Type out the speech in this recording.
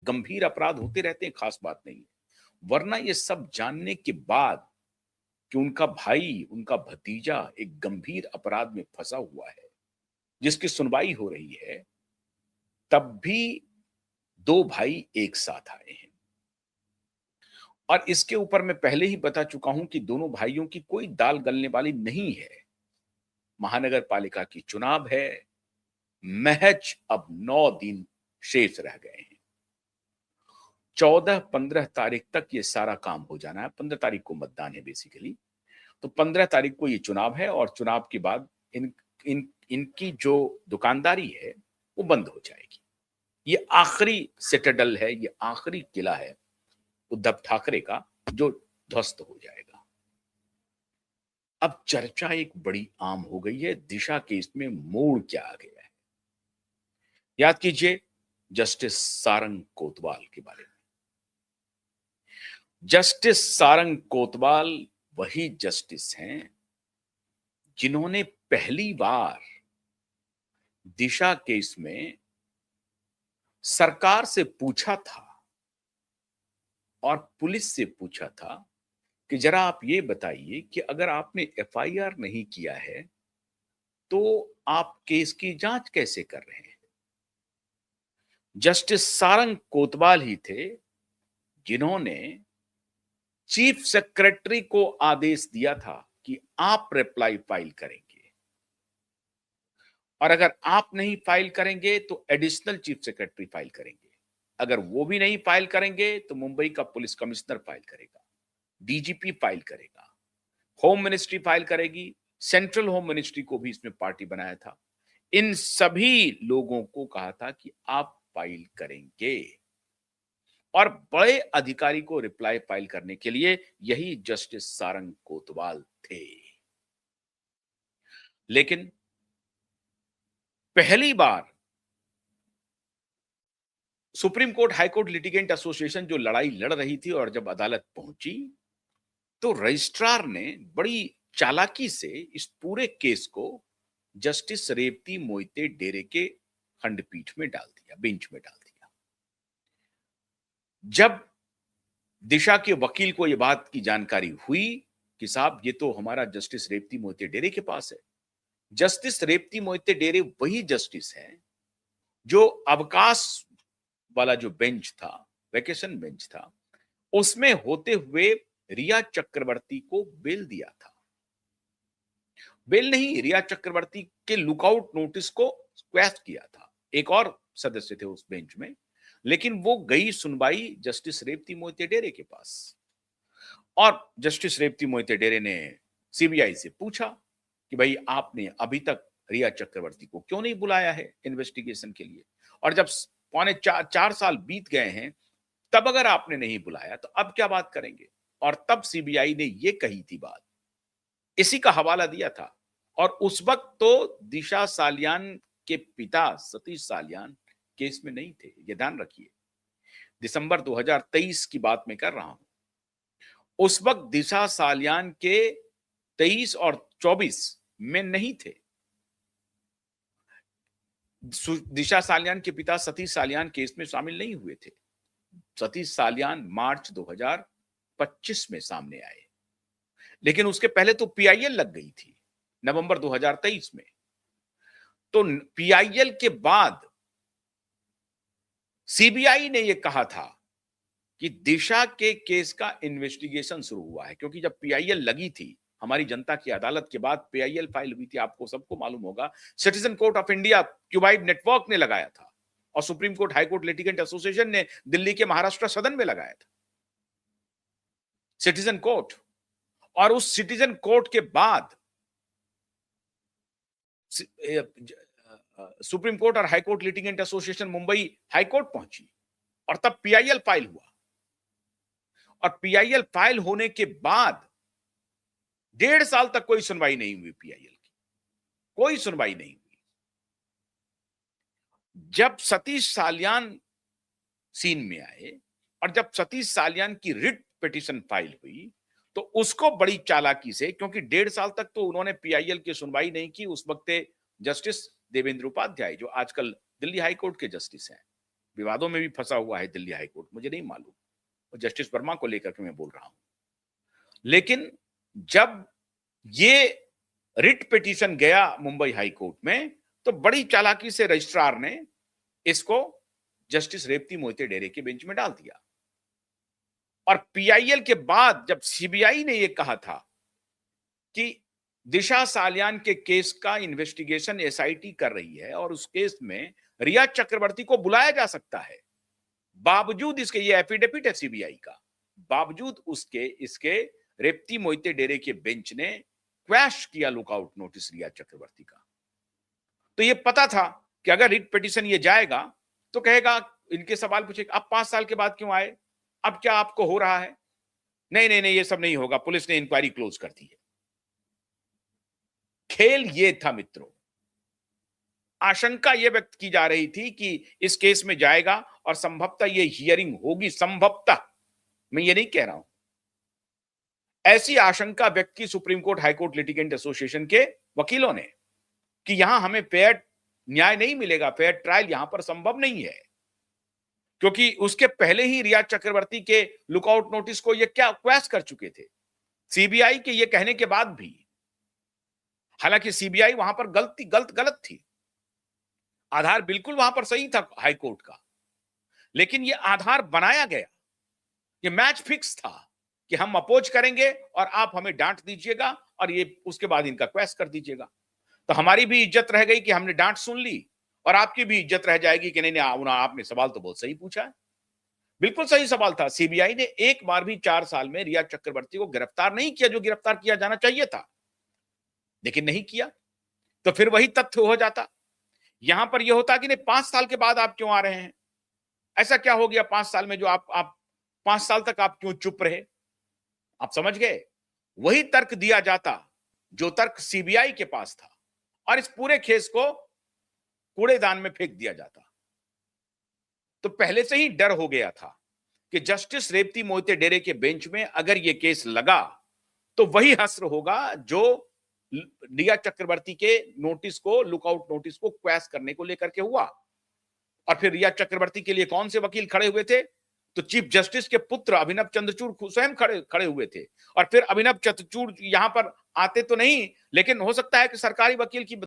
गंभीर अपराध होते रहते हैं, खास बात नहीं है। वरना ये सब जानने के बाद कि उनका भाई, उनका भतीजा एक गंभीर अपराध में फंसा हुआ है, जिसकी सुनवाई हो रही है, तब भी 2 भाई एक साथ आए हैं। और इसके ऊपर मैं पहले ही बता चुका हूं कि दोनों भाइयों की कोई दाल गलने वाली नहीं है। महानगर पालिका की चुनाव है, महज अब 9 दिन शेष रह गए हैं। 14-15 तारीख तक ये सारा काम हो जाना है। 15 तारीख को मतदान है बेसिकली। तो 15 तारीख को ये चुनाव है और चुनाव के बाद इन इन इनकी जो दुकानदारी है वो बंद हो जाएगी। ये आखिरी सिटाडेल है, ये आखिरी किला है उद्धव ठाकरे का, जो ध्वस्त हो जाएगा। अब चर्चा एक बड़ी आम हो गई है, दिशा केस में मोड़ क्या आ गया है। याद कीजिए जस्टिस सारंग कोतवाल के बारे में। जस्टिस सारंग कोतवाल वही जस्टिस हैं जिन्होंने पहली बार दिशा केस में सरकार से पूछा था और पुलिस से पूछा था कि जरा आप ये बताइए कि अगर आपने एफआईआर नहीं किया है तो आप केस की जांच कैसे कर रहे हैं। जस्टिस सारंग कोतवाल ही थे जिन्होंने चीफ सेक्रेटरी को आदेश दिया था कि आप रिप्लाई फाइल करेंगे और अगर आप नहीं फाइल करेंगे तो एडिशनल चीफ सेक्रेटरी फाइल करेंगे। अगर वो भी नहीं फाइल करेंगे तो मुंबई का पुलिस कमिश्नर फाइल करेगा, डीजीपी फाइल करेगा, होम मिनिस्ट्री फाइल करेगी, सेंट्रल होम मिनिस्ट्री को भी इसमें पार्टी बनाया था। इन सभी लोगों को कहा था कि आप फाइल करेंगे और बड़े अधिकारी को रिप्लाई फाइल करने के लिए यही जस्टिस सारंग कोतवाल थे। लेकिन पहली बार supreme court high court litigant association जो लड़ाई लड़ रही थी और जब अदालत पहुंची तो रजिस्ट्रार ने बड़ी चालाकी से इस पूरे केस को जस्टिस रेवती मोहिते डेरे के खंडपीठ में डाल दिया, बेंच में डाल दिया। जब दिशा के वकील को यह बात की जानकारी हुई कि साहब ये तो हमारा जस्टिस रेवती मोहिते डेरे के पास है। जस्टिस रेवती मोहिते डेरे वही जस्टिस है जो अवकाश वाला जो बेंच था, वेकेशन बेंच था, उसमें होते हुए रिया चक्रवर्ती को बेल दिया था। बेल नहीं, रिया चक्रवर्ती के लुकआउट नोटिस को क्वैश किया था। एक और सदस्य थे उस बेंच में, लेकिन वो गई सुनवाई जस्टिस रेवती मोहिते डेरे के पास और जस्टिस रेवती मोहिते डेरे ने सीबीआई से पूछा कि भाई आपने अभी तक रिया चक्रवर्ती को क्यों नहीं बुलाया है इन्वेस्टिगेशन के लिए, और जब पौने 4 साल बीत गए हैं तब अगर आपने नहीं बुलाया तो अब क्या बात करेंगे। और तब सीबीआई ने ये कही थी बात, इसी का हवाला दिया था। और उस वक्त तो दिशा सालियान के पिता सतीश सालियान केस में नहीं थे, ये ध्यान रखिए। दिसंबर 2023 की बात मैं कर रहा हूं। उस वक्त दिशा सालियान के 23 और 24 में नहीं थे। दिशा सालियान के पिता सतीश सालियान केस में शामिल नहीं हुए थे। सतीश सालियान मार्च 2025 में सामने आए, लेकिन उसके पहले तो पीआईएल लग गई थी नवंबर 2023 में। तो पीआईएल के बाद सीबीआई ने यह कहा था कि दिशा के केस का इन्वेस्टिगेशन शुरू हुआ है, क्योंकि जब पीआईएल लगी थी हमारी जनता की अदालत के बाद पीआईएल फाइल हुई थी, आपको सबको मालूम होगा। Citizen court of India cuboid network ने लगाया था और supreme court high court litigant association ने दिल्ली के महाराष्ट्र सदन में लगाया था सिटीजन कोर्ट। और उस सिटीजन कोर्ट के बाद सुप्रीम कोर्ट और high court litigant association Mumbai high court पहुंची और तब पीआईएल फाइल हुआ। और पीआईएल फाइल होने के बाद 1.5 साल तक कोई सुनवाई नहीं हुई पीआईएल की, कोई सुनवाई नहीं हुई। जब सतीश सालियान सीन में आए और जब सतीश सालियान की रिट पिटीशन फाइल हुई तो उसको बड़ी चालाकी से, क्योंकि 1.5 साल तक तो उन्होंने पीआईएल की सुनवाई नहीं की। उस वक्त जस्टिस देवेंद्र उपाध्याय जो आजकल दिल्ली हाई कोर्ट के जस्टिस हैं, विवादों में भी फंसा हुआ है दिल्ली हाईकोर्ट, मुझे नहीं मालूम, और जस्टिस वर्मा को लेकर के मैं बोल रहा हूं। लेकिन जब ये रिट पिटीशन गया मुंबई हाईकोर्ट में, तो बड़ी चालाकी से रजिस्ट्रार ने इसको जस्टिस रेवती मोहिते डेरे के बेंच में डाल दिया। और पीआईएल के बाद जब सीबीआई ने यह कहा था कि दिशा सालियान के केस का इन्वेस्टिगेशन एसआईटी कर रही है और उस केस में रिया चक्रवर्ती को बुलाया जा सकता है, बावजूद इसके, ये एफिडेविट है सीबीआई का, बावजूद उसके इसके रेवती मोहिते डेरे के बेंच ने क्वैश किया लुकआउट नोटिस रिया चक्रवर्ती का। तो ये पता था कि अगर रिट पिटीशन ये जाएगा तो कहेगा, इनके सवाल पूछेगा, अब 5 साल के बाद क्यों आए, अब क्या आपको हो रहा है? नहीं नहीं नहीं, ये सब नहीं होगा, पुलिस ने इंक्वायरी क्लोज कर दी है। खेल ये था मित्रों। आशंका यह व्यक्त की जा रही थी कि इस केस में जाएगा और संभवतः ये हियरिंग होगी, संभवतः, मैं ये नहीं कह रहा हूं, ऐसी आशंका व्यक्त की supreme court high court litigant association के वकीलों ने कि यहां हमें फेयर न्याय नहीं मिलेगा, फेयर ट्रायल यहां पर संभव नहीं है, क्योंकि उसके पहले ही रिया चक्रवर्ती के लुकआउट नोटिस को ये क्या क्वैश कर चुके थे सीबीआई के ये कहने के बाद भी। हालांकि सीबीआई वहां पर गलत थी, आधार बिल्कुल वहां पर सही था हाईकोर्ट का, लेकिन ये आधार बनाया गया, ये मैच फिक्स था कि हम अपोज करेंगे और आप हमें डांट दीजिएगा और ये उसके बाद इनका क्वेश्चन कर दीजिएगा। तो हमारी भी इज्जत रह गई कि हमने डांट सुन ली, और आपकी भी इज्जत रह जाएगी कि नहीं आपने सवाल तो बहुत सही पूछा है। बिल्कुल सही सवाल था। सीबीआई ने एक बार भी 4 साल में रिया चक्रवर्ती को गिरफ्तार नहीं किया, जो गिरफ्तार किया जाना चाहिए था, लेकिन नहीं किया। तो फिर वही तथ्य हो जाता, यहां पर यह होता कि नहीं 5 साल के बाद आप क्यों आ रहे हैं, ऐसा क्या हो गया 5 साल में जो आप 5 साल तक आप क्यों चुप रहे? आप समझ गए? वही तर्क दिया जाता जो तर्क सीबीआई के पास था, और इस पूरे केस को कूड़ेदान में फेंक दिया जाता। तो पहले से ही डर हो गया था कि जस्टिस रेवती मोहिते डेरे के बेंच में अगर यह केस लगा तो वही हश्र होगा जो रिया चक्रवर्ती के नोटिस को, लुकआउट नोटिस को क्वैश करने को लेकर के हुआ। और फिर रिया चक्रवर्ती के लिए कौन से वकील खड़े हुए थे? तो चीफ जस्टिस के पुत्र अभिनव चंद्रचूड़ स्वयं खड़े हुए थे। और फिर अभिनव चंद्रचूड़ यहां पर आते तो नहीं, लेकिन हो सकता है कि सरकारी वकील की